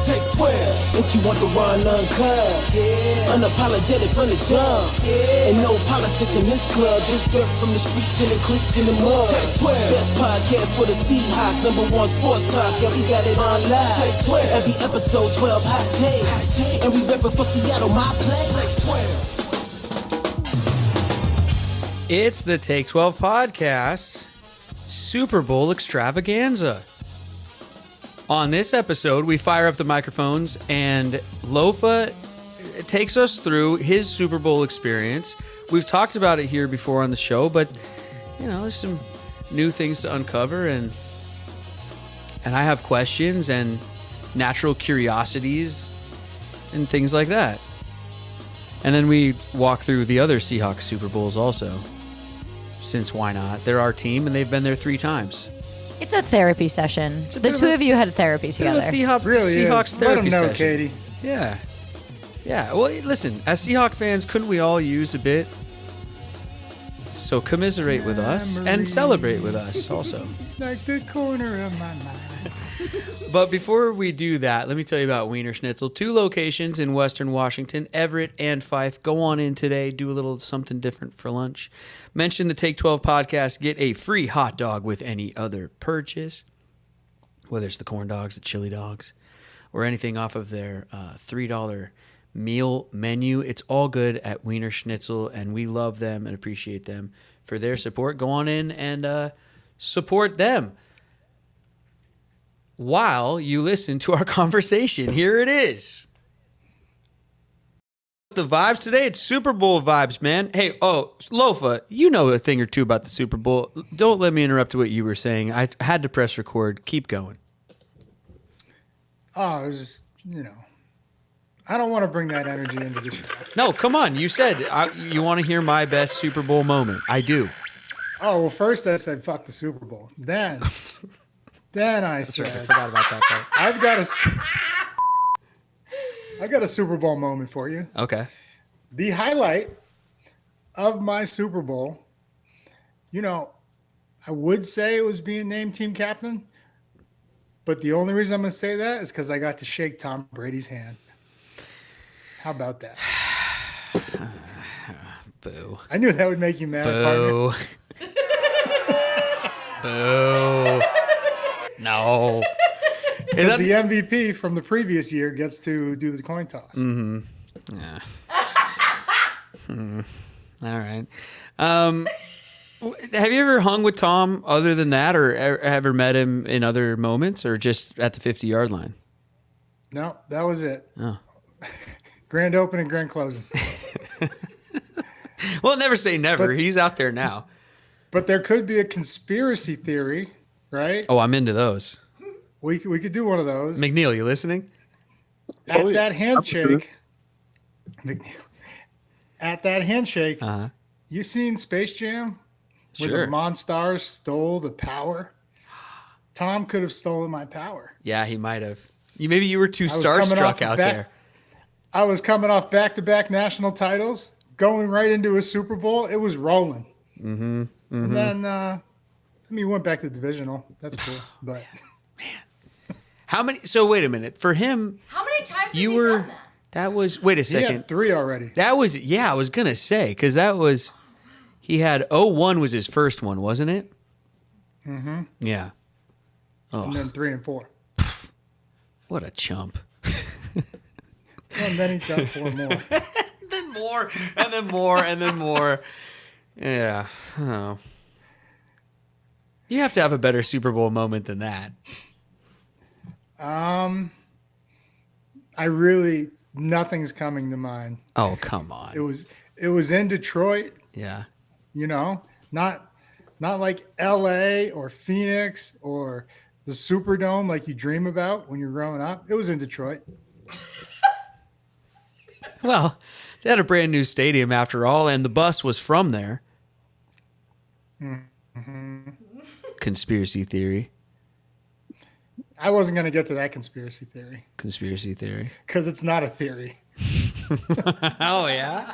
Take 12. If you want the run uncut, yeah. Unapologetic from the jump, yeah. And no politics in this club, just dirt from the streets and the creeks in the mud. Take 12. Best podcast for the Seahawks, #1 sports talk, yeah, we got it on live. Take 12. Every episode 12 hot takes, and we reppin' for Seattle, my place. Take 12. It's the Take 12 podcast Super Bowl extravaganza. On this episode, we fire up the microphones and Lofa takes us through his Super Bowl experience. We've talked about it here before on the show, but you know, there's some new things to uncover, and I have questions and natural curiosities and things like that. And then we walk through the other Seahawks Super Bowls also, since why not? They're our team, and they've been there 3 times. It's a therapy session. The two of you had therapy together. Really Seahawks therapy Let them know, session. Katie. Yeah. Yeah. Well, listen, as Seahawk fans, couldn't we all use a bit? So commiserate with us and celebrate with us also. Like the corner of my mind. But before we do that, let me tell you about Wiener Schnitzel. 2 locations in Western Washington, Everett and Fife. Go on in today. Do a little something different for lunch. Mention the Take 12 podcast. Get a free hot dog with any other purchase, whether it's the corn dogs, the chili dogs, or anything off of their $3 meal menu. It's all good at Wiener Schnitzel, and we love them and appreciate them for their support. Go on in and support them while you listen to our conversation. Here it is. The vibes today, it's Super Bowl vibes, man. Hey, Lofa, you know a thing or two about the Super Bowl. Don't let me interrupt what you were saying. I had to press record. Keep going. Oh, it was just, I don't want to bring that energy into the show. No, come on. You said you want to hear my best Super Bowl moment. I do. Oh, well, first I said, fuck the Super Bowl. Then I said, right. I forgot about that part. I've got a Super Bowl moment for you. Okay. The highlight of my Super Bowl, I would say it was being named team captain, but the only reason I'm going to say that is because I got to shake Tom Brady's hand. How about that? Boo. I knew that would make you mad, Boo. partner. Boo. No. Because the MVP from the previous year gets to do the coin toss. Mm-hmm. Yeah. All right. Have you ever hung with Tom other than that, or ever met him in other moments, or just at the 50-yard line? No, that was it. Oh. Grand opening, grand closing. Well, never say never. He's out there now. But there could be a conspiracy theory, right? Oh, I'm into those. We could do one of those. McNeil, you listening? At that handshake, you seen Space Jam? Where Sure. the Monstars stole the power? Tom could have stolen my power. Yeah, he might have. Maybe you were too I was coming starstruck off out back- there. I was coming off back-to-back national titles, going right into a Super Bowl. It was rolling. Mm-hmm. And then, we went back to divisional. That's cool. But How many? So wait a minute. For him, How many times you has he were. done that? That was. Wait a he second. had 3 already. That was. Yeah, I was gonna say because that was. He had 01 was his first one, wasn't it? Mm-hmm. Yeah. Oh, And then 3 and 4. what a chump. And then he got 4 more. Then more, and then more, and then more. Yeah. Oh. You have to have a better Super Bowl moment than that. Nothing's coming to mind. Oh, come on. It was in Detroit, Yeah. not like LA or Phoenix or the Superdome like you dream about when you're growing up. It was in Detroit. Well, they had a brand new stadium after all, and the bus was from there. Mm-hmm. Conspiracy theory. I wasn't going to get to that conspiracy theory Conspiracy theory. because it's not a theory. Oh, yeah?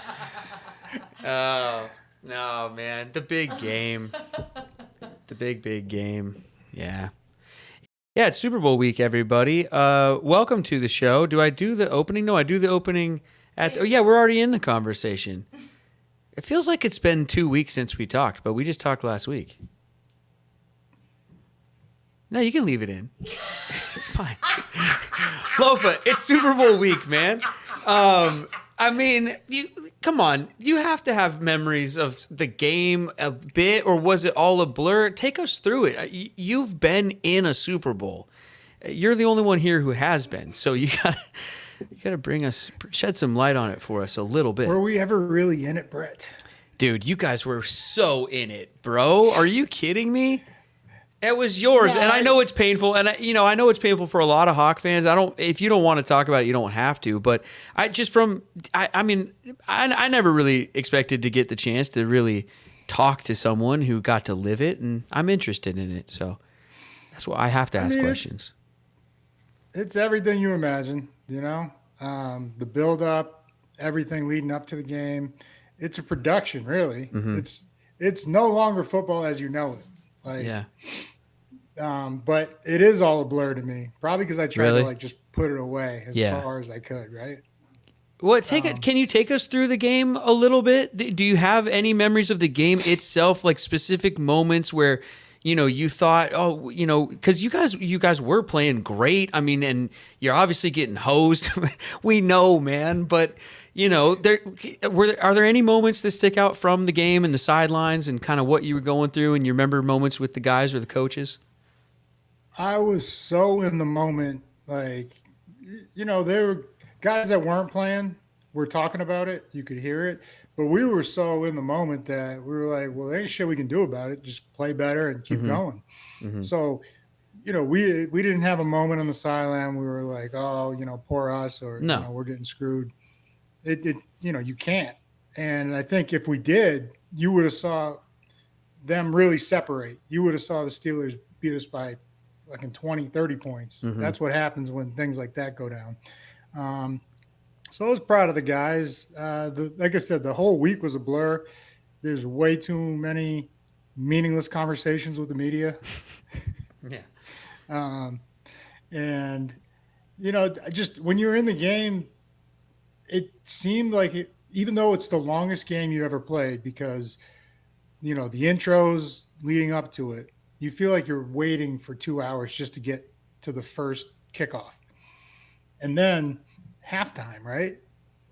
Oh, no, man. The big game. The big game. Yeah. Yeah, it's Super Bowl week, everybody. Welcome to the show. Do I do the opening? No, I do the opening at... Oh, yeah, we're already in the conversation. It feels like it's been 2 weeks since we talked, but we just talked last week. No, you can leave it in. It's fine. Lofa, it's Super Bowl week, man. I mean, come on. You have to have memories of the game a bit, or was it all a blur? Take us through it. You've been in a Super Bowl. You're the only one here who has been, so you gotta shed some light on it for us a little bit. Were we ever really in it, Brett? Dude, you guys were so in it, bro. Are you kidding me? It was yours, and I know it's painful, and I know it's painful for a lot of Hawk fans. If you don't want to talk about it, you don't have to. But I never really expected to get the chance to really talk to someone who got to live it, and I'm interested in it. So that's why I have to ask questions. It's everything you imagine, the build up, everything leading up to the game. It's a production, really. Mm-hmm. It's no longer football as you know it. But it is all a blur to me. Probably because I tried to just put it away as far as I could, right? Well, can you take us through the game a little bit? Do you have any memories of the game itself, like specific moments where you thought, because you guys were playing great. I mean, and you're obviously getting hosed. We know, man. But are there any moments that stick out from the game and the sidelines and kind of what you were going through, and you remember moments with the guys or the coaches? I was so in the moment, there were guys that weren't playing were talking about it. You could hear it. But we were so in the moment that we were like, well, there ain't shit we can do about it. Just play better and keep going. Mm-hmm. So, we didn't have a moment on the sideline. We were like, oh, poor us, or we're getting screwed. You can't. And I think if we did, you would have saw them really separate. You would have saw the Steelers beat us by like in 20, 30 points. Mm-hmm. That's what happens when things like that go down. So I was proud of the guys. Like I said, the whole week was a blur. There's way too many meaningless conversations with the media. Yeah. And, just when you're in the game, it seemed like even though it's the longest game you ever played, because, the intros leading up to it, you feel like you're waiting for 2 hours just to get to the first kickoff. And then halftime, right?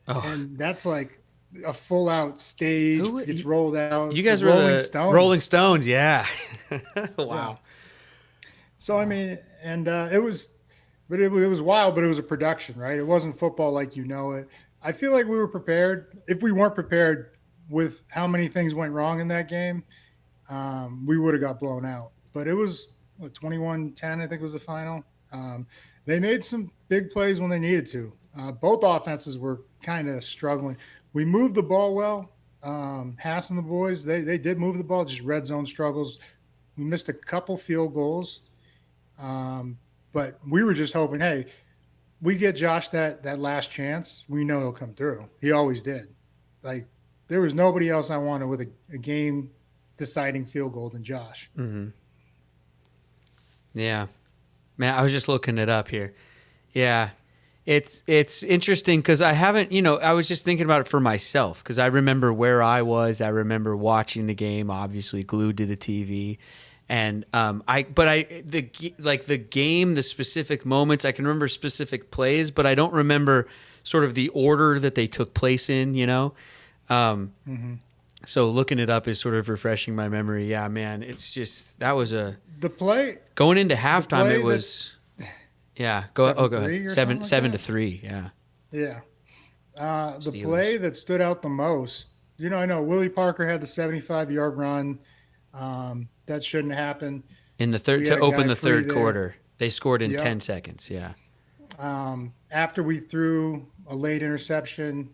Oh. And that's like a full out stage. It's rolled out. You guys were the Rolling Stones, yeah. Wow. Yeah. So I mean, and it was wild, but it was a production, right? It wasn't football like it. I feel like we were prepared. If we weren't prepared with how many things went wrong in that game, we would have got blown out. But it was 21-10, I think was the final. They made some big plays when they needed to. Both offenses were kind of struggling. We moved the ball well. Haas and the boys, they did move the ball, just red zone struggles. We missed a couple field goals. But we were just hoping, hey, we get Josh that last chance. We know he'll come through. He always did. Like, there was nobody else I wanted with a game-deciding field goal than Josh. Mm-hmm. Yeah. Man, I was just looking it up here. Yeah. It's interesting because I haven't, I was just thinking about it for myself because I remember where I was. I remember watching the game, obviously glued to the TV. And the game, the specific moments, I can remember specific plays, but I don't remember sort of the order that they took place in, Mm-hmm. So looking it up is sort of refreshing my memory. Yeah, man, it's just, that was the play going into halftime. It was, go ahead. 7-3. Yeah. Yeah. The Steelers. Play that stood out the most, I know Willie Parker had the 75-yard run. That shouldn't happen. In the third, to open the third quarter, they scored in 10 seconds. Yeah. After we threw a late interception,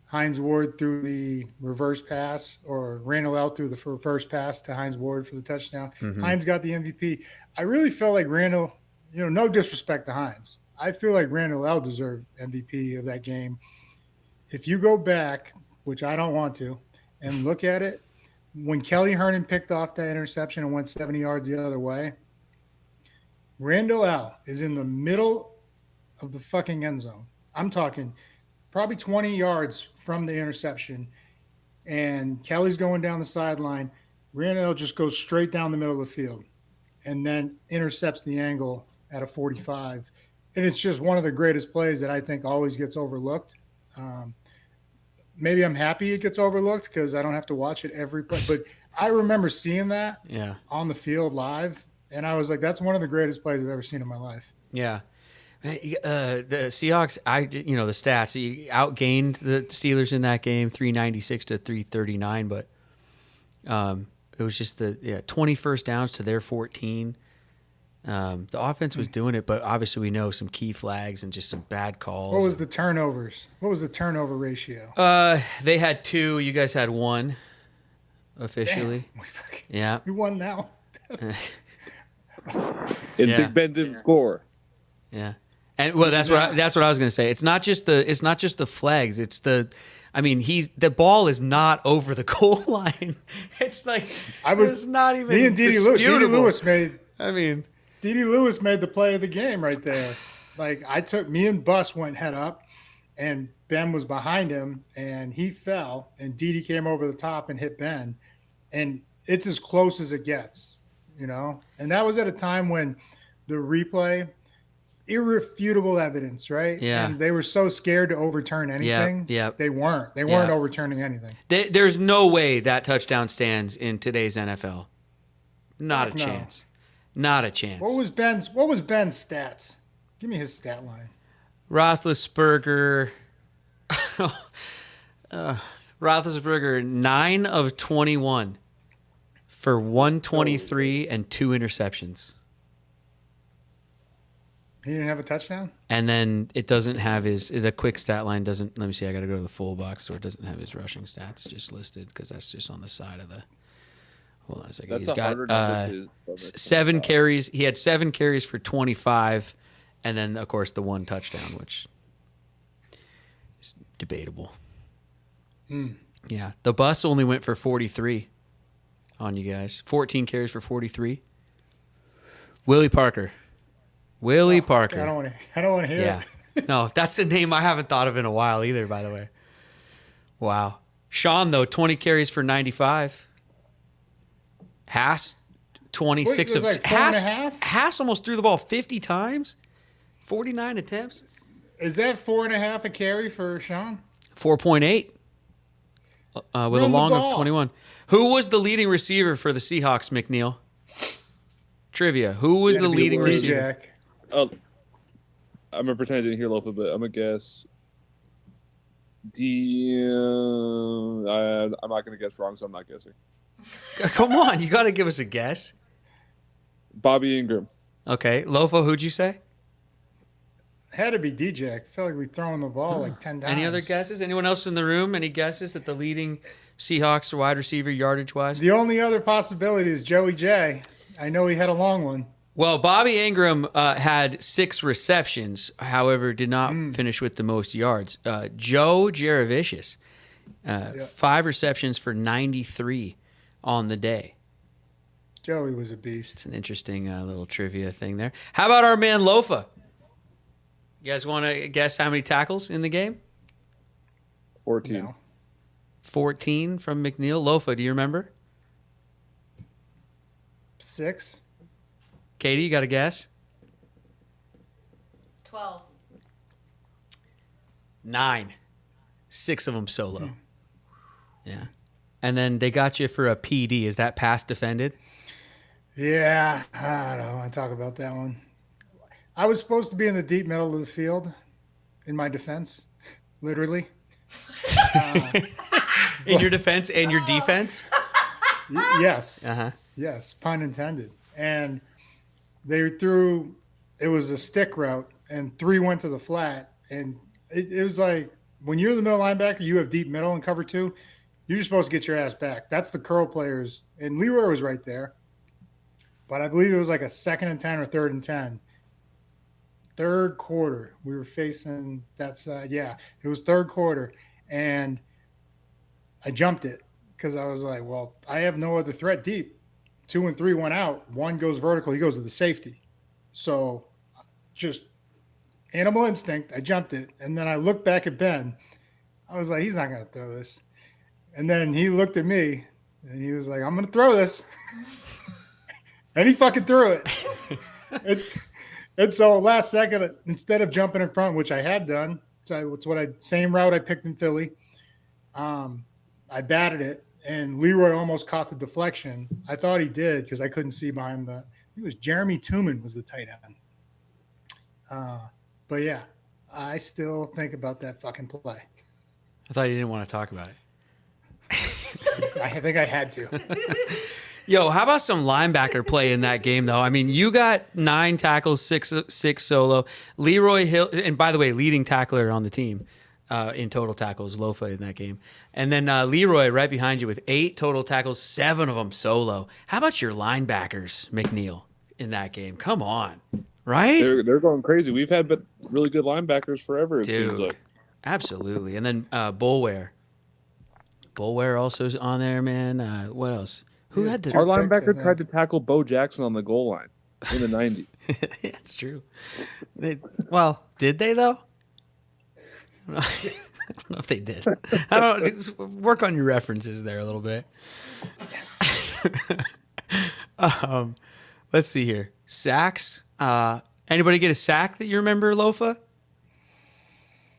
Hines Ward threw the reverse pass, or Randall L threw the reverse pass to Hines Ward for the touchdown. Mm-hmm. Hines got the MVP. I really felt like Randall, no disrespect to Hines, I feel like Randall L deserved MVP of that game. If you go back, which I don't want to, and look at it, when Kelly Hernan picked off that interception and went 70 yards the other way, Randall L is in the middle of the fucking end zone. I'm talking probably 20 yards from the interception. And Kelly's going down the sideline. Randall just goes straight down the middle of the field and then intercepts the angle at a 45. And it's just one of the greatest plays that I think always gets overlooked. Maybe I'm happy it gets overlooked because I don't have to watch it every play. But I remember seeing that on the field live, and I was like, that's one of the greatest plays I've ever seen in my life. Yeah. The Seahawks, the stats, he outgained the Steelers in that game, 396 to 339, but it was just 20 first downs to their 14. The offense was doing it, but obviously we know some key flags and just some bad calls. What was the turnovers? What was the turnover ratio? They had 2. You guys had 1 officially. Damn. We won now. And Big Ben didn't score. Yeah. And that's what I was going to say. It's not just the flags. It's the ball is not over the goal line. It's like it's not even. Me and Dede Lewis made. Dede Lewis made the play of the game right there. Like me and Bus went head up, and Ben was behind him, and he fell, and Dede came over the top and hit Ben, and it's as close as it gets, And that was at a time when the replay. Irrefutable evidence, right? Yeah. And they were so scared to overturn anything. Yeah. They weren't. They weren't overturning anything. There's no way that touchdown stands in today's NFL. Not a chance. Not a chance. What was Ben's stats? Give me his stat line. Roethlisberger 9 of 21 for 123 and 2 interceptions. He didn't have a touchdown? And then it doesn't have the quick stat line doesn't, let me see, I got to go to the full box store. It doesn't have his rushing stats just listed because that's just on the side of the, hold on a second. He's got 7 carries. He had 7 carries for 25. And then, of course, the 1 touchdown, which is debatable. Yeah. The bus only went for 43 on you guys. 14 carries for 43. Willie Parker. Parker. I don't want to hear it. No, that's a name I haven't thought of in a while either, by the way. Wow. Sean, though, 20 carries for 95. Haas, 26 of... Like Haas almost threw the ball 50 times. 49 attempts. Is that 4.5 a carry for Sean? 4.8 with a long of 21. Who was the leading receiver for the Seahawks, McNeil? Trivia. Who was the leading receiver? Jack. I'm going to pretend I didn't hear Lofa, but I'm going to guess. I'm not going to guess wrong, so I'm not guessing. Come on. You got to give us a guess. Bobby Ingram. Okay. Lofa, who'd you say? Had to be DJ. I feel like we've thrown the ball like 10 times. Any other guesses? Anyone else in the room? Any guesses that the leading Seahawks wide receiver yardage-wise? The only other possibility is Joey J. I know he had a long one. Well, Bobby Ingram had 6 receptions, however, did not finish with the most yards. Joe Jaravicius, 5 receptions for 93 on the day. Joey was a beast. It's an interesting little trivia thing there. How about our man Lofa? You guys want to guess how many tackles in the game? 14. No. 14 from McNeil. Lofa, do you remember? 6. Katie, you got a guess? 12. 9. 6 of them solo. Yeah. And then they got you for a PD. Is that pass defended? Yeah, I don't want to talk about that one. I was supposed to be in the deep middle of the field in my defense, literally. In your defense and your defense? Yes. Uh-huh. Yes, pun intended. And they threw, it was a stick route, and 3 went to the flat. And it was like, when you're the middle linebacker, you have deep middle and cover 2, you're just supposed to get your ass back. That's the curl players. And Leroy was right there. But I believe it was like a 2nd and 10 or 3rd and 10. Third quarter, we were facing that side. Yeah, it was third quarter. And I jumped it because I was like, well, I have no other threat deep. 2 and 3 went out. 1 goes vertical. He goes to the safety. So just animal instinct. I jumped it. And then I looked back at Ben. I was like, he's not going to throw this. And then he looked at me and he was like, I'm going to throw this. And he fucking threw it. And so last second, instead of jumping in front, which I had done, so it's same route I picked in Philly. I batted it, and Leroy almost caught the deflection. I thought he did because I couldn't see behind it was Jeremy Tooman was the tight end. But yeah, I still think about that fucking play. I thought you didn't want to talk about it. I think I had to. Yo, how about some linebacker play in that game, though? I mean, you got 9 tackles, six solo. Leroy Hill, and by the way, leading tackler on the team in total tackles, Lofa in that game. And then Leroy right behind you with 8 total tackles, 7 of them solo. How about your linebackers, McNeil, in that game? Come on, right? They're going crazy. We've had really good linebackers forever, it seems like. Absolutely. And then Bulware. Bulware also is on there, man. What else? Who had the... Our linebacker tried to tackle Bo Jackson on the goal line in the 90s. Yeah, it's true. Did they, though? I don't know if they did. Work on your references there a little bit. Let's see here. Sacks. Anybody get a sack that you remember, Lofa?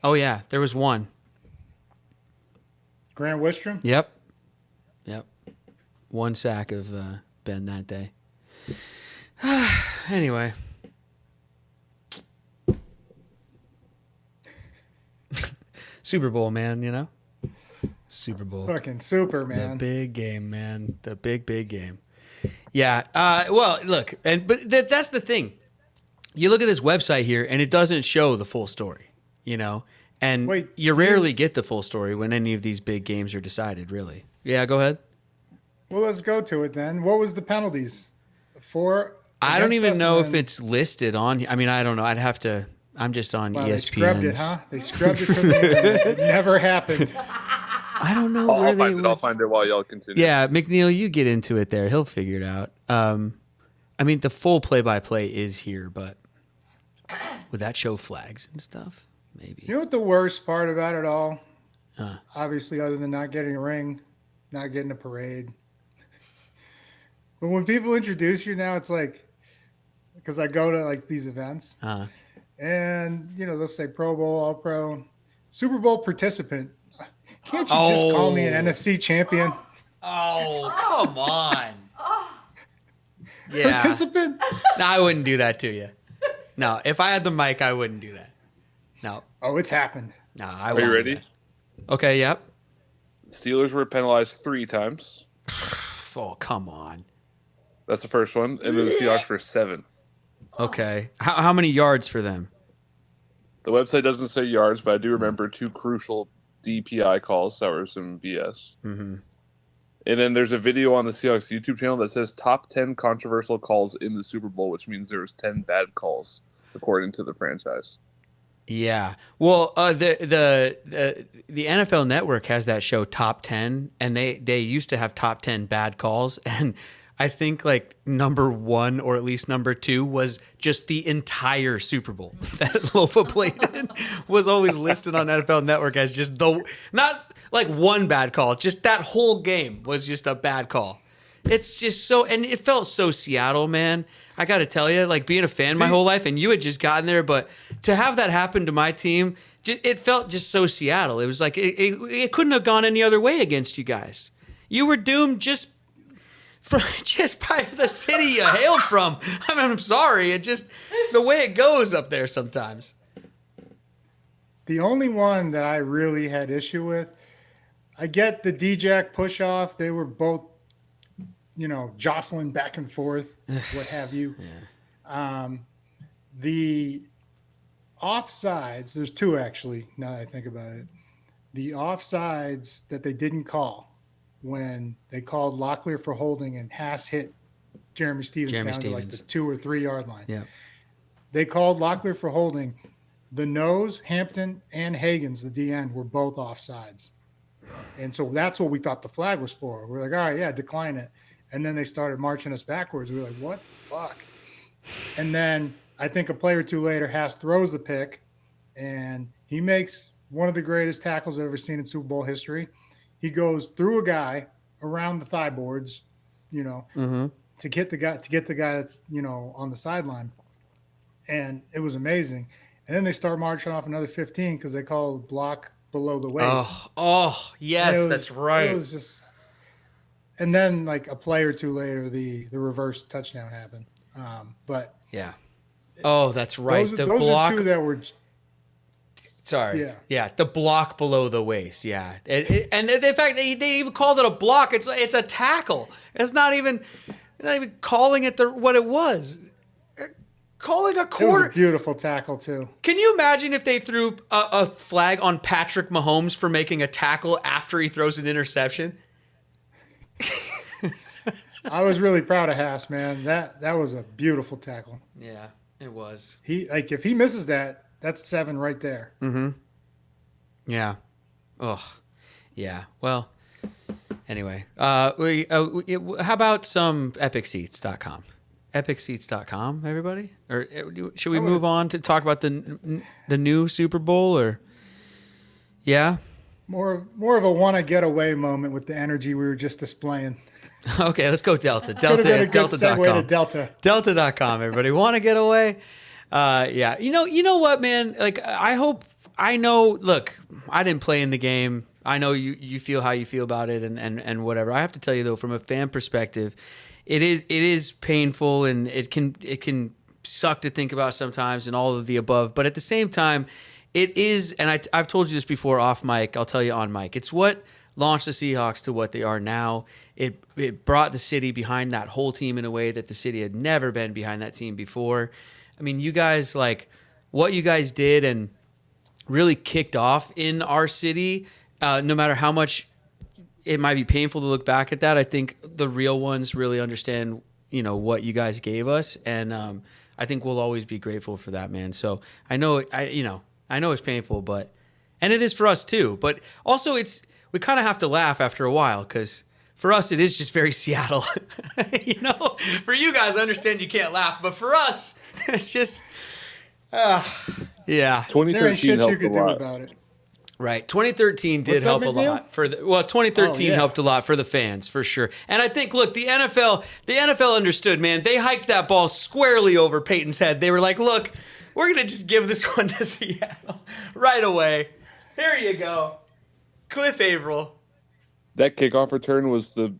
Oh, yeah. There was one. Grant Wistrom? Yep. One sack of Ben that day. Anyway. Super Bowl, man, you know? Super Bowl. Fucking super, man. The big game, man. The big game. Yeah. Well, look, but that's the thing. You look at this website here, and it doesn't show the full story, you know? And you rarely get the full story when any of these big games are decided, really. Yeah, go ahead. Well, let's go to it then. What was the penalties? I don't even know if it's listed on here. I mean, I don't know. I'd have to. I'm just on ESPN. They scrubbed it, huh? They scrubbed it from the internet. It never happened. I don't know where I'll find it while y'all continue. Yeah, McNeil, you get into it there. He'll figure it out. I mean, the full play-by-play is here, but would that show flags and stuff? Maybe. You know what the worst part about it all? Obviously, other than not getting a ring, not getting a parade. But when people introduce you now, it's like, because I go to like these events, and they'll say Pro Bowl, All Pro, Super Bowl participant. Can't you just call me an NFC champion? Oh, come on. Yeah. Participant? No, I wouldn't do that to you. No, if I had the mic, I wouldn't do that. No. Oh, it's happened. No, Are you ready? Okay, yep. Steelers were penalized 3 times. Oh, come on. That's the first one. And then the Seahawks for 7. Okay. How many yards for them? The website doesn't say yards, but I do remember 2 crucial DPI calls that were some BS. Mm-hmm. And then there's a video on the Seahawks YouTube channel that says top 10 controversial calls in the Super Bowl, which means there was 10 bad calls, according to the franchise. Yeah. Well, the NFL Network has that show Top 10, and they used to have top 10 bad calls, and I think like number 1 or at least number 2 was just the entire Super Bowl that Lofa played in was always listed on NFL Network as just not like one bad call, just that whole game was just a bad call. It's just so, and it felt so Seattle, man. I got to tell you, like being a fan my whole life, and you had just gotten there, but to have that happen to my team, it felt just so Seattle. It was like it couldn't have gone any other way against you guys. You were doomed just by the city you hailed from. I mean, I'm sorry. It's the way it goes up there sometimes. The only one that I really had issue with, I get the D-Jack push off. They were both, jostling back and forth, what have you. Yeah. The offsides, there's 2 actually, now that I think about it. The offsides that they didn't call when they called Locklear for holding and Haas hit Jeremy Stevens to like the 2 or 3 yard line. Yeah. They called Locklear for holding. The nose, Hampton, and Higgins, the DN, were both offsides. And so that's what we thought the flag was for. We're like, all right, yeah, decline it. And then they started marching us backwards. We were like, what the fuck? And then I think a play or two later, Haas throws the pick, and he makes one of the greatest tackles I've ever seen in Super Bowl history. He goes through a guy around the thigh boards, to get the guy that's on the sideline, and it was amazing. And then they start marching off another 15 because they call block below the waist. Yes, that's right. It was just, and then like a play or two later, the reverse touchdown happened. But yeah, that's right. Those are two that were. Sorry. Yeah. The block below the waist. Yeah. And in fact, they even called it a block. It's a tackle. It's not even calling it what it was. Calling a quarter. It was a beautiful tackle too. Can you imagine if they threw a flag on Patrick Mahomes for making a tackle after he throws an interception? I was really proud of Haas, man. That was a beautiful tackle. Yeah, it was. If he misses that, that's 7 right there. Mm-hmm. Yeah. Ugh. Yeah. Well, anyway, how about some epicseats.com? Epicseats.com, everybody? Or should we move on to talk about the new Super Bowl? Or yeah, more of a want to get away moment with the energy we were just displaying. Okay, let's go Delta. Delta.com. Delta.com. Delta. Delta.com, everybody. Want to get away? Yeah. You know what, man? Like, I know, look, I didn't play in the game. I know you feel how you feel about it and whatever. I have to tell you though, from a fan perspective, it is painful and it can suck to think about sometimes and all of the above. But at the same time, it is, and I've told you this before off mic, I'll tell you on mic. It's what launched the Seahawks to what they are now. It brought the city behind that whole team in a way that the city had never been behind that team before. I mean, you guys, like, what you guys did and really kicked off in our city, no matter how much it might be painful to look back at that, I think the real ones really understand, what you guys gave us. And I think we'll always be grateful for that, man. So I know it's painful, and it is for us too. But also we kind of have to laugh after a while because for us, it is just very Seattle. For you guys, I understand you can't laugh, but for us, it's just, yeah. 2013 helped a lot. About it. Right. 2013 did help a lot 2013 helped a lot for the fans, for sure. And I think, look, the NFL understood, man. They hiked that ball squarely over Payton's head. They were like, look, we're going to just give this one to Seattle right away. Here you go. Cliff Averill. That kickoff return was the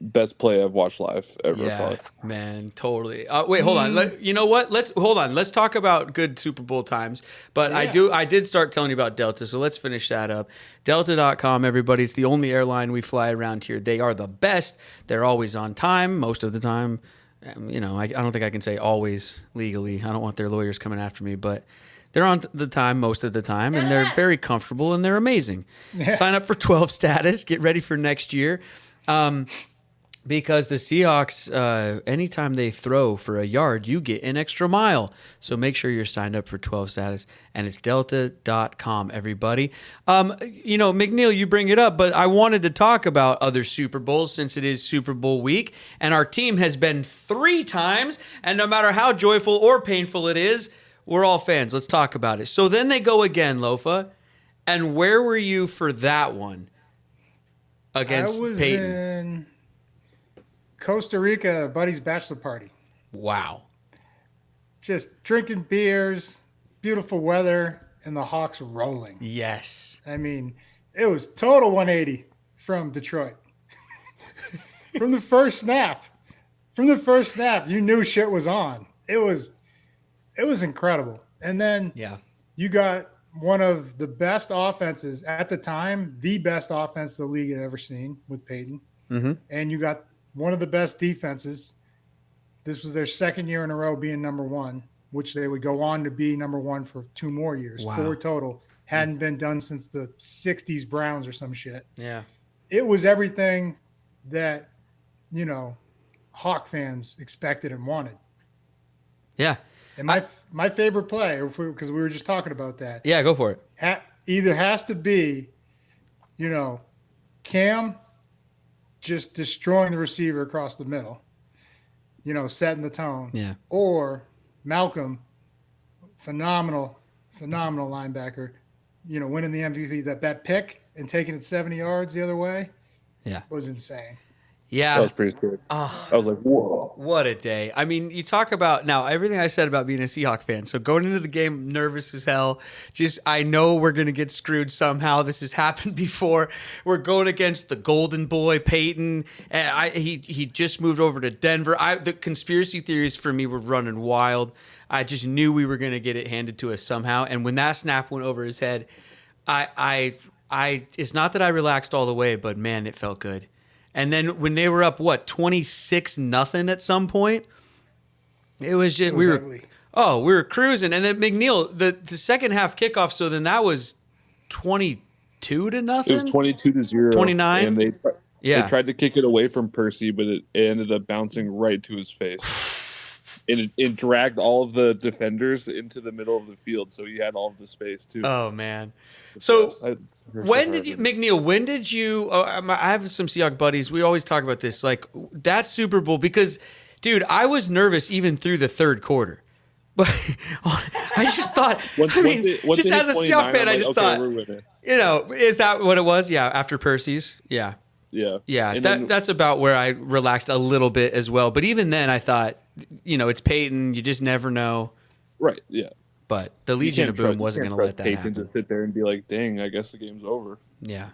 best play I've watched live ever. Yeah, man, totally. Wait, hold on. You know what? Let's talk about good Super Bowl times. But yeah. I did start telling you about Delta, so let's finish that up. Delta.com, everybody. It's the only airline we fly around here. They are the best. They're always on time, most of the time. I don't think I can say always legally. I don't want their lawyers coming after me, but they're on the time most of the time, and they're very comfortable, and they're amazing. Yeah. Sign up for 12 status. Get ready for next year. Because the Seahawks, anytime they throw for a yard, you get an extra mile. So make sure you're signed up for 12 status, and it's delta.com, everybody. McNeil, you bring it up, but I wanted to talk about other Super Bowls since it is Super Bowl week, and our team has been 3 times, and no matter how joyful or painful it is, we're all fans. Let's talk about it. So then they go again, Lofa, and where were you for that one against Payton? In Costa Rica at a buddy's bachelor party. Wow. Just drinking beers, beautiful weather, and the Hawks rolling. Yes. I mean, it was total 180 from Detroit. From the first snap, you knew shit was on. It was incredible. And then you got one of the best offenses at the time, the best offense the league had ever seen with Payton. Mm-hmm. And you got one of the best defenses. This was their second year in a row being number 1, which they would go on to be number 1 for 2 more years. Wow. 4 total. Hadn't been done since the 60s Browns or some shit. Yeah. It was everything that, Hawk fans expected and wanted. Yeah. And my favorite play, because we were just talking about that. Yeah, go for it. Either has to be, Cam just destroying the receiver across the middle, setting the tone. Yeah. Or Malcolm phenomenal linebacker. You know, winning the MVP, that pick and taking it 70 yards the other way, was insane. Yeah. That was pretty scary. Oh, I was like, whoa. what a day. I mean, you talk about now everything I said about being a Seahawks fan. So going into the game, nervous as hell. Just, I know we're going to get screwed somehow. This has happened before. We're going against the golden boy, Payton. And he just moved over to Denver. The conspiracy theories for me were running wild. I just knew we were going to get it handed to us somehow. And when that snap went over his head, it's not that I relaxed all the way, but man, it felt good. And then when they were up, 26-0 at some point, it was just ugly. we were cruising. And then McNeil, the second half kickoff. So then that was 22-0. It was 22-0. 29. And they tried to kick it away from Percy, but it ended up bouncing right to his face. And it dragged all of the defenders into the middle of the field, so he had all of the space too. Oh man! So when did you, McNeil? When did you? I have some Seahawks buddies. We always talk about this, like that Super Bowl, because, dude, I was nervous even through the third quarter. But I just thought, just as a Seahawks fan, I just thought, is that what it was? Yeah, after Percy's, yeah. That's about where I relaxed a little bit as well. But even then, I thought, it's Payton. You just never know. Right. Yeah. But the Legion of Boom wasn't going to let that Payton happen. to sit there and be like, "Dang, I guess the game's over." Yeah.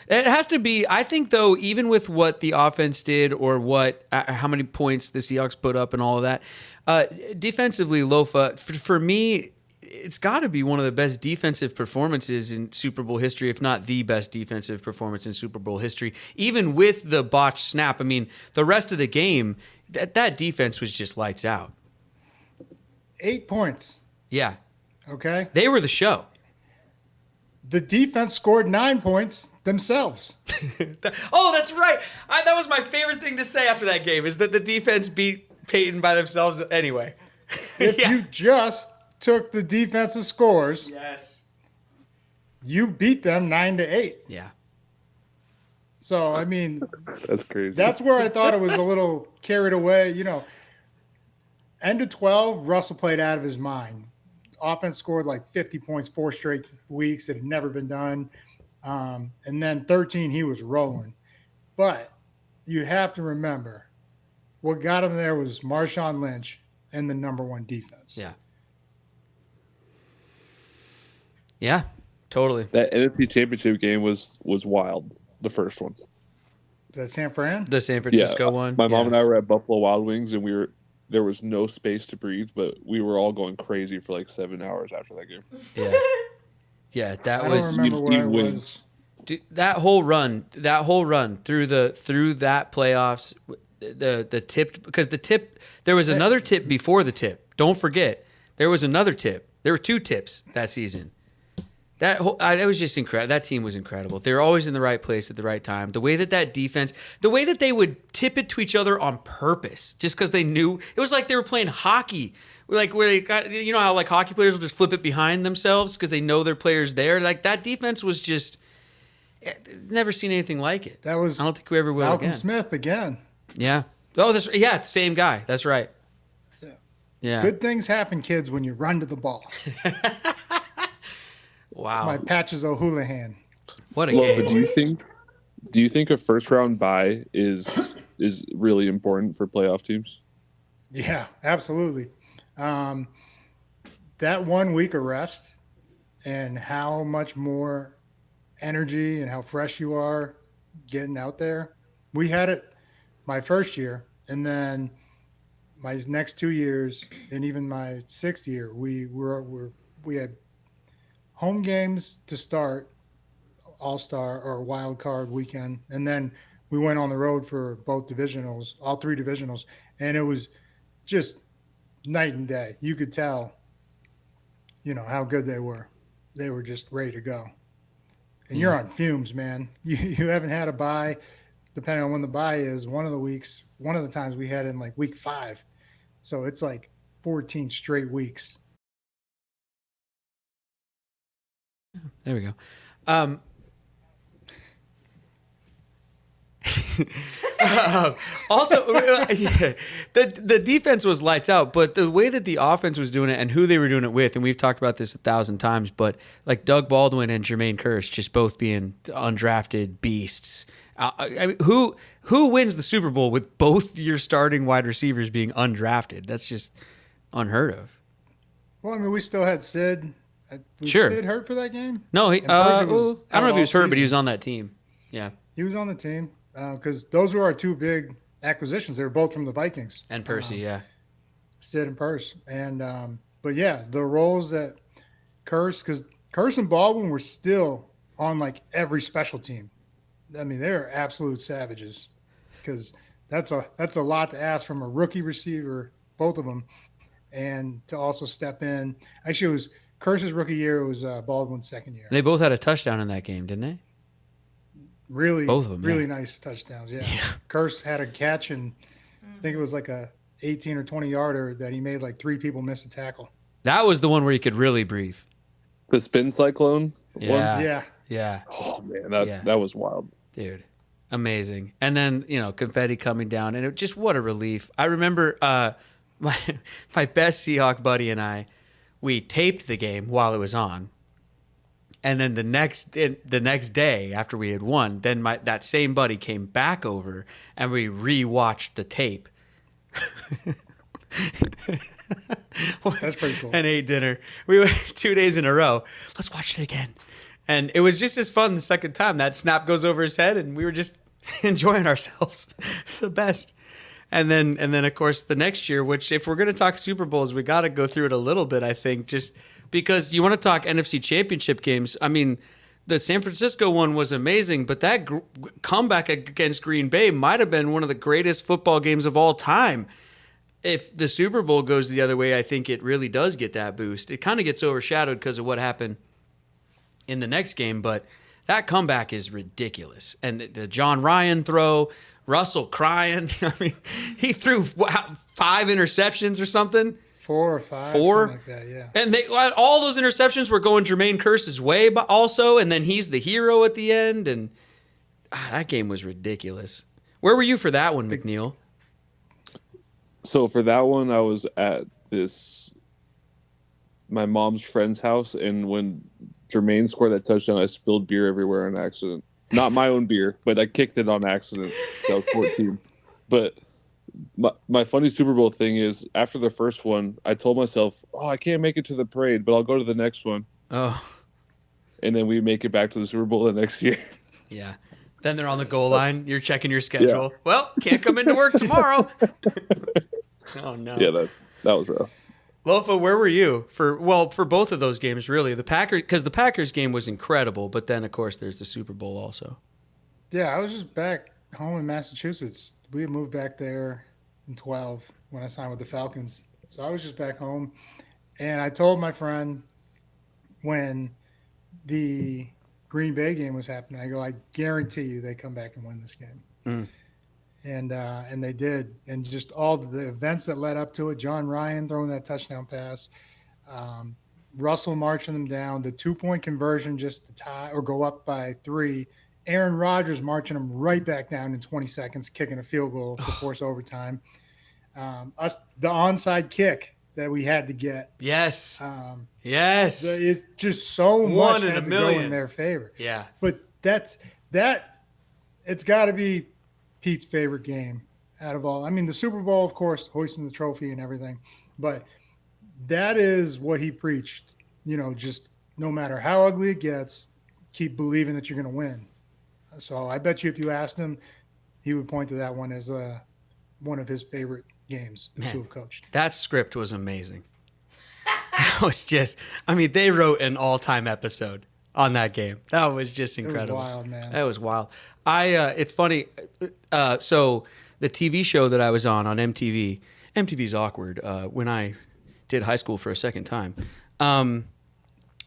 It has to be. I think, though, even with what the offense did or how many points the Seahawks put up and all of that, defensively, Lofa, for me, it's got to be one of the best defensive performances in Super Bowl history, if not the best defensive performance in Super Bowl history. Even with the botched snap, I mean, the rest of the game, that defense was just lights out. 8 points. Yeah. Okay. They were the show. The defense scored 9 points themselves. Oh, that's right. That was my favorite thing to say after that game, is that the defense beat Payton by themselves anyway. If you just took the defensive scores, yes, you beat them 9-8. Yeah. So, I mean, that's crazy. That's where I thought it was a little carried away. End of 12, Russell played out of his mind. Offense scored like 50 points 4 straight weeks. It had never been done. And then 13, he was rolling. But you have to remember, what got him there was Marshawn Lynch and the number 1 defense. Yeah. Yeah, totally. That NFC Championship game was wild. The first one. The San Fran? The San Francisco one. My mom and I were at Buffalo Wild Wings, and there was no space to breathe, but we were all going crazy for like 7 hours after that game. Yeah. Yeah, that I was. don't remember where I was. Dude, that whole run through that playoffs, the tip, because there was another tip before the tip. Don't forget, there was another tip. There were 2 tips that season. That was just incredible. That team was incredible. They were always in the right place at the right time. The way that defense, the way that they would tip it to each other on purpose, just because they knew, it was like they were playing hockey. Like where they got, how like hockey players will just flip it behind themselves because they know their player's there. Like that defense was just, never seen anything like it. That was, I don't think we ever will Malcolm again. Smith again. Yeah. Oh, same guy. That's right. Yeah. Good things happen, kids, when you run to the ball. Wow. It's my Patches O'Houlihan. What a game. Do you think a first round bye is really important for playoff teams? Yeah, absolutely. That 1 week of rest and how much more energy and how fresh you are getting out there. We had it my first year, and then my next 2 years, and even my 6th year, we had home games to start, All-Star or Wild Card weekend, and then we went on the road for both divisionals, all 3 divisionals, and it was just night and day. You could tell, how good they were. They were just ready to go. And you're on fumes, man. You haven't had a bye, depending on when the bye is. One of the times we had it in like week 5. So it's like 14 straight weeks. There we go. Also, the defense was lights out, but the way that the offense was doing it and who they were doing it with, and we've talked about this 1,000 times, but like Doug Baldwin and Jermaine Kearse just both being undrafted beasts. I mean, who wins the Super Bowl with both your starting wide receivers being undrafted? That's just unheard of. Well, I mean, we still had Sid. Was Sure. Sid hurt for that game? No, I And don't Percy was know if out he was hurt, all but he was season. on that team. Yeah, He was on the team because those were our two big acquisitions. They were both from the Vikings. and Percy, yeah. Sid and Purse. And but yeah, the roles that because Curse and Baldwin were still on like every special team. I mean, they're absolute savages because that's a lot to ask from a rookie receiver, both of them, and to also step in. Actually, it was Curse's rookie year. It was Baldwin's second year. They both had a touchdown in that game, didn't they? Really, Both of them, really yeah. nice touchdowns. Yeah. Curse had a catch, and I think it was like a 18 or 20 yarder that he made like three people miss a tackle. That was the one where you could really breathe. The spin cyclone. Yeah. Yeah. Yeah. Oh man, that was wild. Dude, amazing. And then, confetti coming down, and it just, what a relief. I remember my best Seahawk buddy and I, we taped the game while it was on. And then the next day after we had won, then that same buddy came back over and we rewatched the tape. That's pretty cool. And ate dinner. We went 2 days in a row. Let's watch it again. And it was just as fun the second time. That snap goes over his head, and we were just enjoying ourselves. The best. And then of course the next year, which if we're going to talk Super Bowls, we got to go through it a little bit, I think, just because you want to talk NFC Championship games. I mean, the San Francisco one was amazing, but that comeback against Green Bay might have been one of the greatest football games of all time. If the Super Bowl goes the other way, I think it really does get that boost. It kind of gets overshadowed because of what happened in the next game, but that comeback is ridiculous. And the John Ryan throw, Russell crying. I mean, he threw 5 interceptions or something. 4 or 5. 4? Something like that, yeah. And all those interceptions were going Jermaine Kearse's way, but also, and then he's the hero at the end. And that game was ridiculous. Where were you for that one, McNeil? So for that one, I was at my mom's friend's house, and when Jermaine scored that touchdown, I spilled beer everywhere on accident. Not my own beer, but I kicked it on accident. That was 14. But my funny Super Bowl thing is, after the first one, I told myself, I can't make it to the parade, but I'll go to the next one. Oh. And then we make it back to the Super Bowl the next year. Yeah. Then they're on the goal line. You're checking your schedule. Yeah. Well, can't come into work tomorrow. Oh, no. Yeah, that was rough. Lofa, where were you for both of those games, really? The Packers, because the Packers game was incredible, but then, of course, there's the Super Bowl also. Yeah, I was just back home in Massachusetts. We had moved back there in 12 when I signed with the Falcons. So I was just back home. And I told my friend when the Green Bay game was happening, I go, I guarantee you they come back and win this game. Mm. And they did. And just all the events that led up to it, John Ryan throwing that touchdown pass, Russell marching them down, the 2-point conversion just to tie or go up by 3, Aaron Rodgers marching them right back down in 20 seconds, kicking a field goal to force overtime. The onside kick that we had to get. Yes. Yes. It's just so much had to go in their favor. Yeah. But it's got to be Pete's favorite game out of all. I mean, the Super Bowl, of course, hoisting the trophy and everything, but that is what he preached. Just no matter how ugly it gets, keep believing that you're going to win. So I bet you if you asked him, he would point to that one as one of his favorite games to have coached. That script was amazing. That was just, they wrote an all-time episode on that game. That was just incredible. It was wild, man. That was wild. It's funny. So the TV show that I was on MTV's awkward. When I did high school for a second time,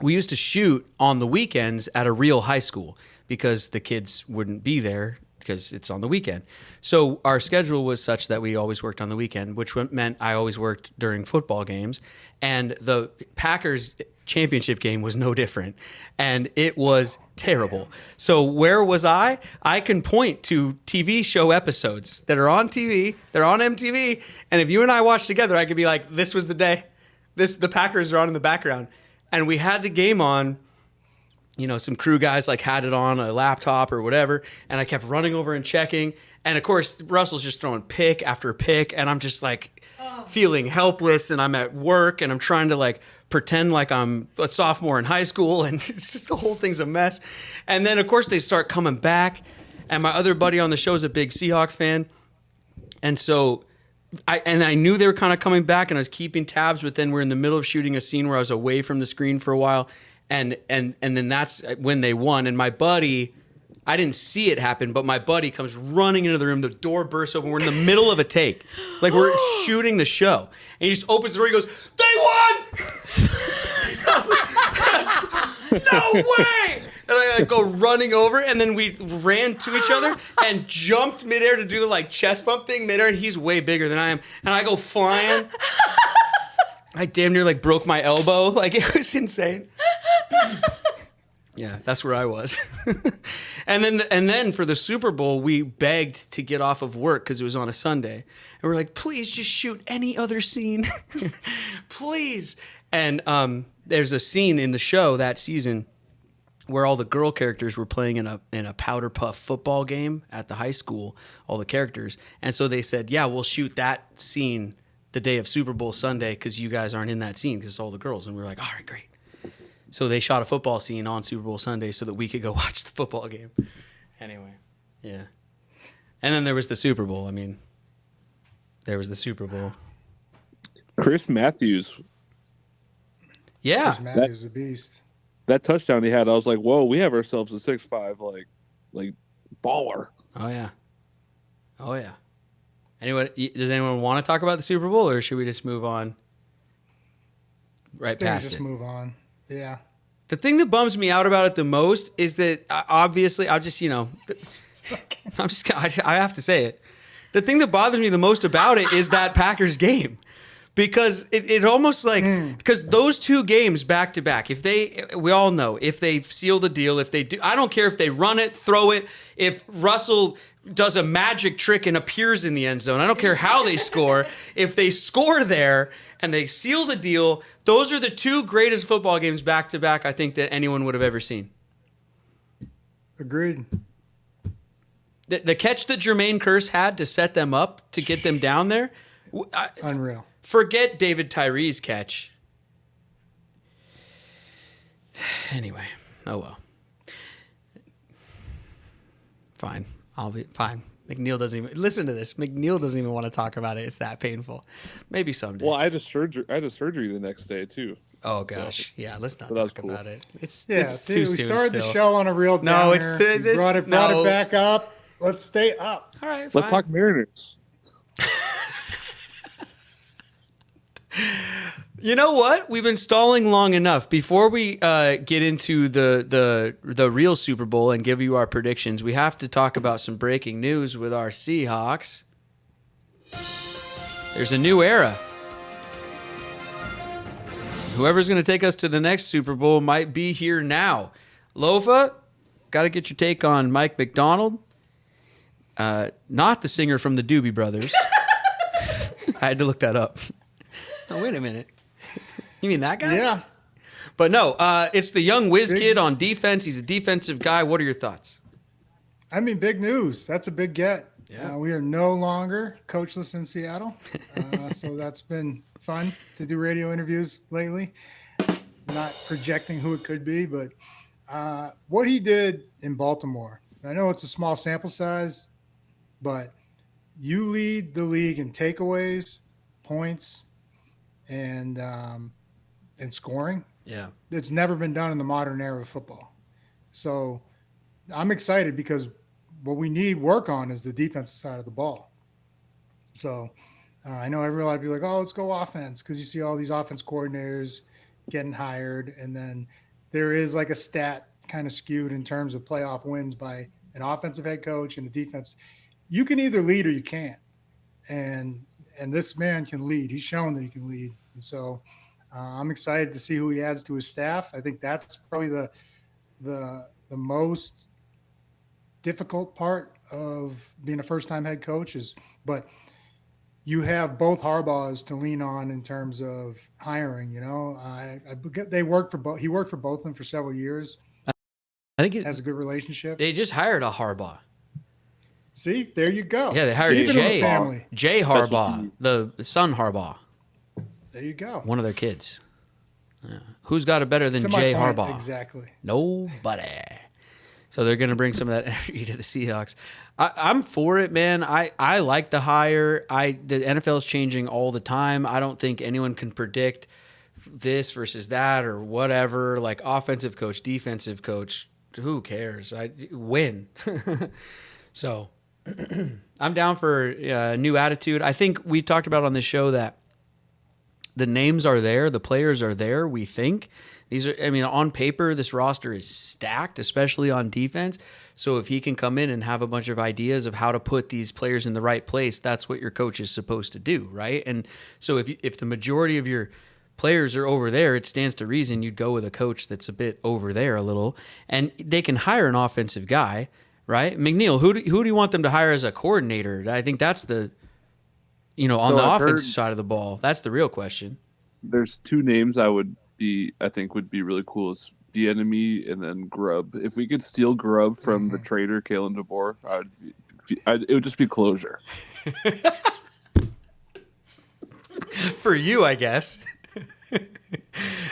we used to shoot on the weekends at a real high school because the kids wouldn't be there because it's on the weekend. So our schedule was such that we always worked on the weekend, which meant I always worked during football games. And the Packers championship game was no different. And it was terrible. So where was I? I can point to TV show episodes that are on TV, they're on MTV. And if you and I watch together, I could be like, this was the day. The Packers are on in the background. And we had the game on. Some crew guys like had it on a laptop or whatever, and I kept running over and checking. And of course, Russell's just throwing pick after pick, and I'm just like feeling helpless. And I'm at work, and I'm trying to like pretend like I'm a sophomore in high school, and it's just the whole thing's a mess. And then of course they start coming back, and my other buddy on the show is a big Seahawk fan, and so I knew they were kind of coming back, and I was keeping tabs. But then we're in the middle of shooting a scene where I was away from the screen for a while. And then that's when they won. And my buddy, I didn't see it happen, but my buddy comes running into the room. The door bursts open. We're in the middle of a take. Like we're shooting the show. And he just opens the door. He goes, "They won!" No way! And I go running over, and then we ran to each other and jumped midair to do the like chest bump thing midair. And he's way bigger than I am. And I go flying. I damn near like broke my elbow. Like it was insane. Yeah, that's where I was. and then for the Super Bowl, we begged to get off of work because it was on a Sunday. And we're like, please just shoot any other scene. Please. And there's a scene in the show that season where all the girl characters were playing in a powder puff football game at the high school, all the characters. And so they said, yeah, we'll shoot that scene the day of Super Bowl Sunday because you guys aren't in that scene because it's all the girls. And we were like, all right, great. So they shot a football scene on Super Bowl Sunday so that we could go watch the football game. Anyway, yeah. And then there was the Super Bowl. I mean, there was the Super Bowl. Chris Matthews. Yeah. Chris Matthews is a beast. That touchdown he had, I was like, whoa, we have ourselves a 6'5", like baller. Oh, yeah. Oh, yeah. Does anyone want to talk about the Super Bowl, or should we just move on right past it? Just move on. Yeah. The thing that bums me out about it the most is that obviously I have to say it. The thing that bothers me the most about it is that Packers game. Because it almost like, because those two games back to back, we all know, if they seal the deal, if they do, I don't care if they run it, throw it, if Russell does a magic trick and appears in the end zone, I don't care how they score, if they score there and they seal the deal, those are the two greatest football games back to back I think that anyone would have ever seen. Agreed. The catch that Jermaine Kearse had to set them up, to get them down there, Unreal. Forget David Tyree's catch. Anyway, oh well. Fine. I'll be fine. McNeil doesn't even listen to this. McNeil doesn't even want to talk about it. It's that painful. Maybe someday. Well, I had a surgery the next day too. Oh gosh, yeah. Let's not But that was talk cool. about it. It's Yeah, too we soon. started still. the show on a real downer. No, it's We this. brought it back up. Let's stay up. All right, fine. Let's talk Mariners. You know what? We've been stalling long enough. Before we get into the real Super Bowl and give you our predictions, we have to talk about some breaking news with our Seahawks. There's a new era. Whoever's going to take us to the next Super Bowl might be here now. Lofa, got to get your take on Mike McDonald. Not the singer from the Doobie Brothers. I had to look that up. Oh, wait a minute. You mean that guy? Yeah. But no, it's the young whiz kid on defense. He's a defensive guy. What are your thoughts? I mean, big news. That's a big get. Yeah. We are no longer coachless in Seattle. So that's been fun to do radio interviews lately. Not projecting who it could be, but what he did in Baltimore, I know it's a small sample size, but you lead the league in takeaways, points, and scoring. Yeah. It's never been done in the modern era of football. So I'm excited because what we need work on is the defensive side of the ball. So I know every lot of people are like, oh, let's go offense, because you see all these offense coordinators getting hired, and then there is like a stat kind of skewed in terms of playoff wins by an offensive head coach and a defense. You can either lead or you can't. And this man can lead. He's shown that he can lead. And so I'm excited to see who he adds to his staff. I think that's probably the most difficult part of being a first-time head coach but you have both Harbaughs to lean on in terms of hiring. He worked for both of them for several years. I think has a good relationship. They just hired a Harbaugh. See, there you go. Yeah, they hired Jay Harbaugh, the son Harbaugh. There you go. One of their kids. Yeah. Who's got it better than Jay Harbaugh? Exactly. Nobody. So they're going to bring some of that energy to the Seahawks. I'm for it, man. I like the hire. The NFL is changing all the time. I don't think anyone can predict this versus that or whatever. Like offensive coach, defensive coach, who cares? Win. So I'm down for a new attitude. I think we talked about on this show that the names are there, the players are there. We think on paper, this roster is stacked, especially on defense. So if he can come in and have a bunch of ideas of how to put these players in the right place, that's what your coach is supposed to do, right? And so if the majority of your players are over there, it stands to reason you'd go with a coach that's a bit over there a little, and they can hire an offensive guy, right? McNeil, who do you want them to hire as a coordinator? I think that's the, on the offensive side of the ball, that's the real question. There's two names I think would be really cool. Is Bieniemy and then Grubb. If we could steal Grubb from the trader Kalen DeBoer, it would just be closure. For you, I guess.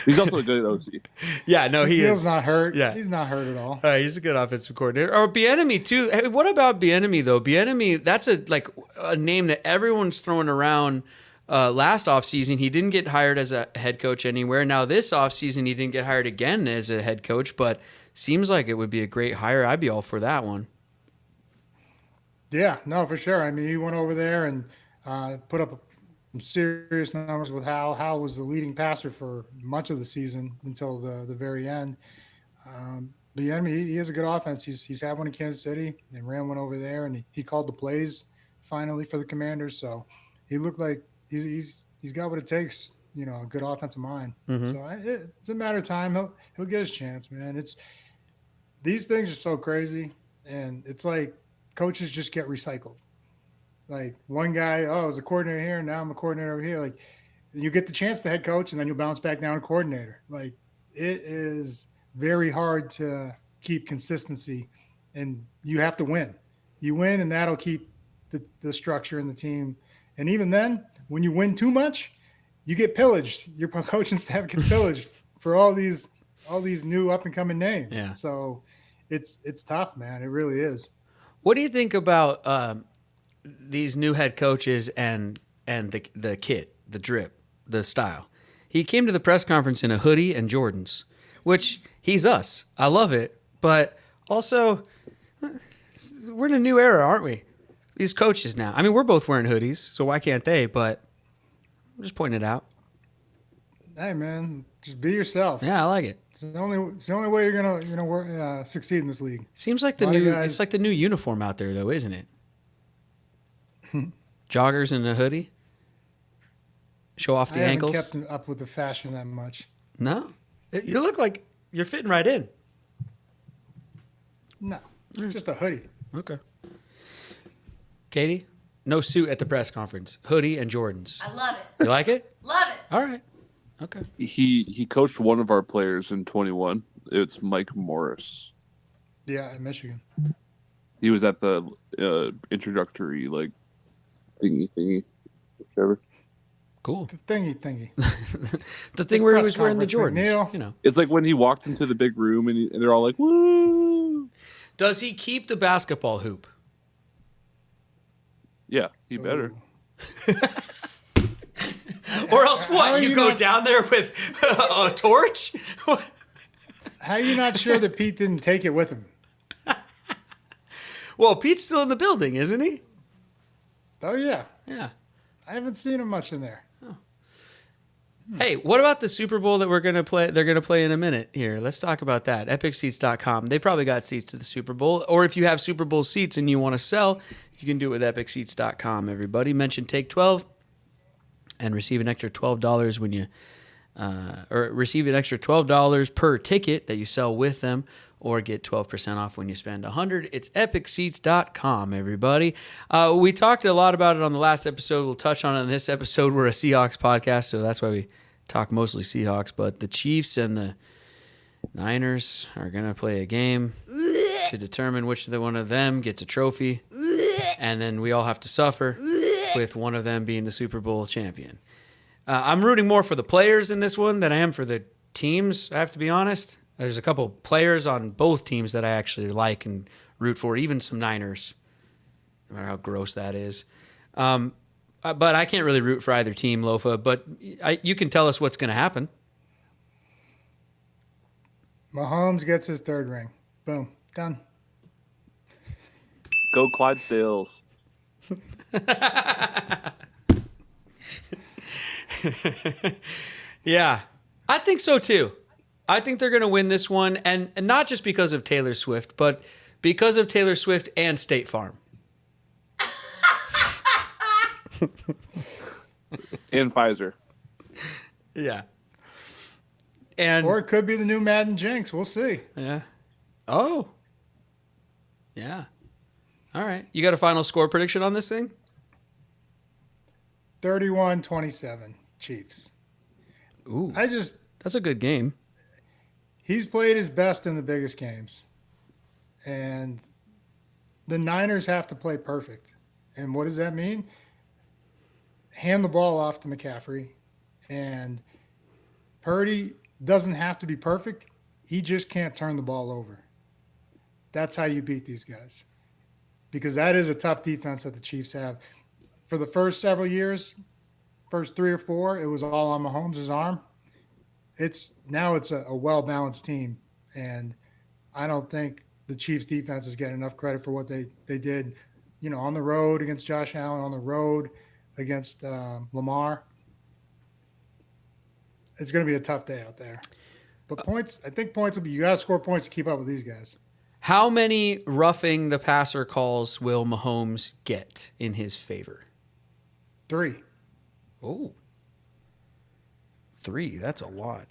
He's also a good OC. Yeah, no, he is. He's not hurt. Yeah. He's not hurt at all. He's a good offensive coordinator. Or Bieniemy too. Hey, what about Bieniemy though? Bieniemy, that's a name that everyone's throwing around. Last offseason, he didn't get hired as a head coach anywhere. Now this offseason, he didn't get hired again as a head coach, but seems like it would be a great hire. I'd be all for that one. Yeah, no, for sure. I mean, he went over there and put up some serious numbers with Hal. Hal was the leading passer for much of the season until the very end. But yeah, I mean, he has a good offense. He's had one in Kansas City and ran one over there, and he called the plays finally for the Commanders. So he looked like he's got what it takes, a good offensive mind. Mm-hmm. So it's a matter of time. He'll get his chance, man. These things are so crazy, and it's like coaches just get recycled. Like one guy, I was a coordinator here, and now I'm a coordinator over here. Like you get the chance to head coach, and then you'll bounce back down to coordinator. Like it is very hard to keep consistency, and you have to win. You win, and that'll keep the structure in the team. And even then, when you win too much, you get pillaged. Your coaching staff gets pillaged for all these new up and coming names. Yeah. So it's tough, man. It really is. What do you think about these new head coaches and the kit, the drip, the style? He came to the press conference in a hoodie and Jordans, which he's us. I love it, but also we're in a new era, aren't we? These coaches now. I mean, we're both wearing hoodies, so why can't they? But I'm just pointing it out. Hey, man, just be yourself. Yeah, I like it. It's the only way you're gonna succeed in this league. Seems like it's like the new uniform out there, though, isn't it? Joggers and a hoodie. Show off the ankles. I haven't kept up with the fashion that much. No, you look like you're fitting right in. No, it's just a hoodie. Okay. Katie, no suit at the press conference. Hoodie and Jordans. I love it. You like it? Love it. All right. Okay. He coached one of our players in 21. It's Mike Morris. Yeah, in Michigan. He was at the introductory thingy, whichever. Cool. The thingy. The thing where he was wearing the Jordans. McNeil. It's like when he walked into the big room and they're all like, "Woo!" Does he keep the basketball hoop? Yeah, he better. Or else what? You go down there with a torch? How are you not sure that Pete didn't take it with him? Well, Pete's still in the building, isn't he? Oh, yeah. Yeah. I haven't seen him much in there. Hey, what about the Super Bowl that we're gonna play? They're gonna play in a minute here. Let's talk about that. EpicSeats.com. They probably got seats to the Super Bowl, or if you have Super Bowl seats and you want to sell, you can do it with EpicSeats.com. Everybody, mention Take 12 and receive an extra $12 when you, or receive an extra $12 per ticket that you sell with them, or get 12% off when you spend $100. It's EpicSeats.com, everybody. We talked a lot about it on the last episode. We'll touch on it in this episode. We're a Seahawks podcast, so that's why we talk mostly Seahawks. But the Chiefs and the Niners are going to play a game to determine which one of them gets a trophy. And then we all have to suffer with one of them being the Super Bowl champion. I'm rooting more for the players in this one than I am for the teams, I have to be honest. There's a couple players on both teams that I actually like and root for, even some Niners, no matter how gross that is. But I can't really root for either team, Lofa, but you can tell us what's going to happen. Mahomes gets his third ring. Boom. Done. Go Clydesdales. Yeah, I think so too. I think they're going to win this one, and not just because of Taylor Swift, but because of Taylor Swift and State Farm. And Pfizer. Yeah. Or it could be the new Madden Jinx. We'll see. Yeah. Oh. Yeah. All right. You got a final score prediction on this thing? 31-27 Chiefs. Ooh. That's a good game. He's played his best in the biggest games. And the Niners have to play perfect. And what does that mean? Hand the ball off to McCaffrey. And Purdy doesn't have to be perfect. He just can't turn the ball over. That's how you beat these guys. Because that is a tough defense that the Chiefs have. For the first several years, first 3 or 4, it was all on Mahomes' arm. Now it's a well-balanced team, and I don't think the Chiefs' defense is getting enough credit for what they did, on the road against Josh Allen, on the road against Lamar. It's going to be a tough day out there. But I think points will be – you got to score points to keep up with these guys. How many roughing the passer calls will Mahomes get in his favor? 3. Oh. 3, that's a lot.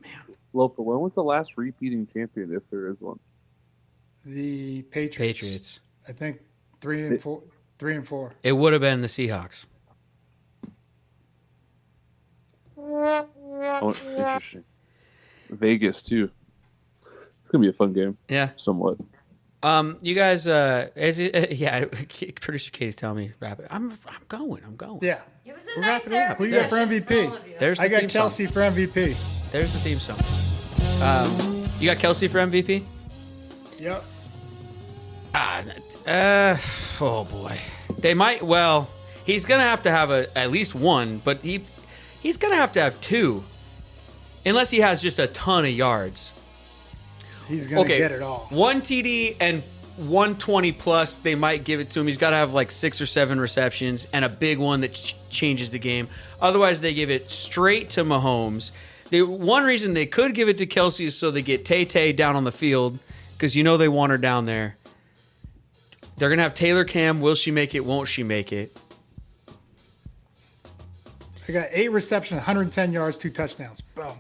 Man. Lofa, when was the last repeating champion, if there is one? The Patriots. I think 3 and 4. 3 and 4. It would have been the Seahawks. Oh, interesting. Vegas too. It's gonna be a fun game. Yeah. Somewhat. You guys, producer Katie's telling me wrap it. I'm going. Yeah. It was a nice Who you therapy got for session MVP? all of you. There's the I got theme Kelsey song. for MVP. There's the theme song. You got Kelsey for MVP? Yep. Oh boy. They might. Well, he's gonna have to have at least one, but he's gonna have to have 2, unless he has just a ton of yards. He's going to get it all. 1 TD and 120 plus, they might give it to him. He's got to have like 6 or 7 receptions and a big one that changes the game. Otherwise, they give it straight to Mahomes. One reason they could give it to Kelsey is so they get Tay-Tay down on the field, because they want her down there. They're going to have Taylor Cam. Will she make it? Won't she make it? I got 8 receptions, 110 yards, 2 touchdowns. Boom.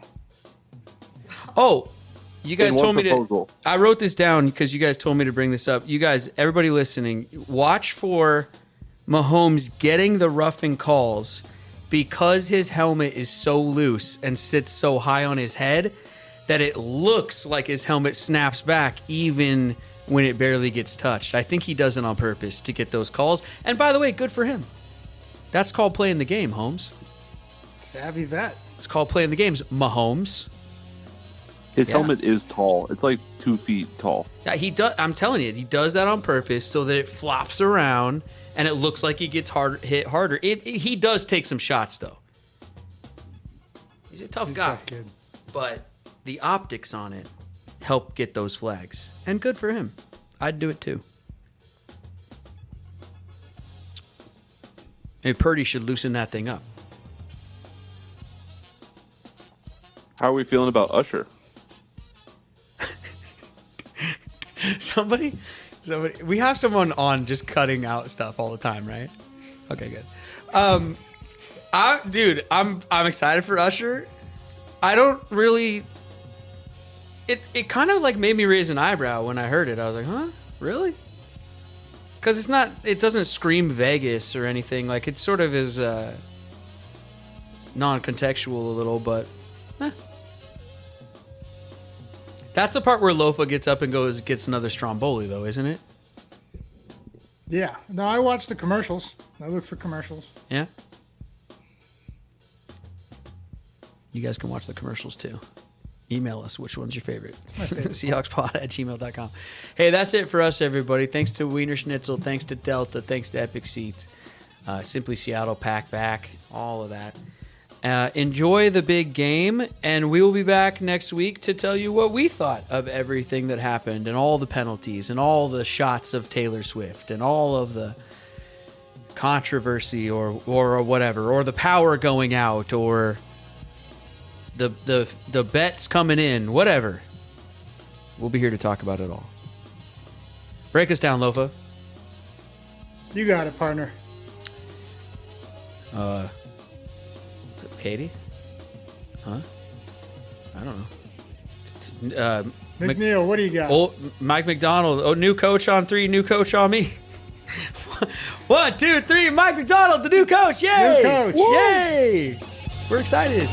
Oh, you guys told me proposal. I wrote this down because you guys told me to bring this up. You guys, everybody listening, watch for Mahomes getting the roughing calls because his helmet is so loose and sits so high on his head that it looks like his helmet snaps back even when it barely gets touched. I think he does it on purpose to get those calls. And by the way, good for him. That's called playing the game, Holmes. Savvy vet. It's called playing the games, Mahomes. His helmet is tall. It's like 2 feet tall. Yeah, he does. I'm telling you, he does that on purpose so that it flops around and it looks like he gets hit harder. He does take some shots though. He's a tough guy, Tough kid. but the optics on it help get those flags, and good for him. I'd do it too. Maybe Purdy should loosen that thing up. How are we feeling about Usher? Somebody, we have someone on just cutting out stuff all the time, right? Okay, good. I'm excited for Usher. I don't really. It kind of like made me raise an eyebrow when I heard it. I was like, huh, really? Because it doesn't scream Vegas or anything. Like it sort of is non-contextual a little, but. That's the part where Lofa gets up and gets another Stromboli, though, isn't it? Yeah. No, I watch the commercials. I look for commercials. Yeah. You guys can watch the commercials, too. Email us which one's your favorite. Seahawkspod@gmail.com. Hey, that's it for us, everybody. Thanks to Wiener Schnitzel. Thanks to Delta. Thanks to Epic Seats. Simply Seattle, Pack Back. All of that. Enjoy the big game, and we will be back next week to tell you what we thought of everything that happened and all the penalties and all the shots of Taylor Swift and all of the controversy or whatever, or the power going out or the bets coming in, whatever. We'll be here to talk about it all. Break us down, Lofa. You got it, partner. Katie? Huh? I don't know. McNeil, what do you got? Mike McDonald. Oh, new coach on 3, new coach on me. 1, 2, 3. Mike McDonald, the new coach. Yay! New coach. Yay! We're excited.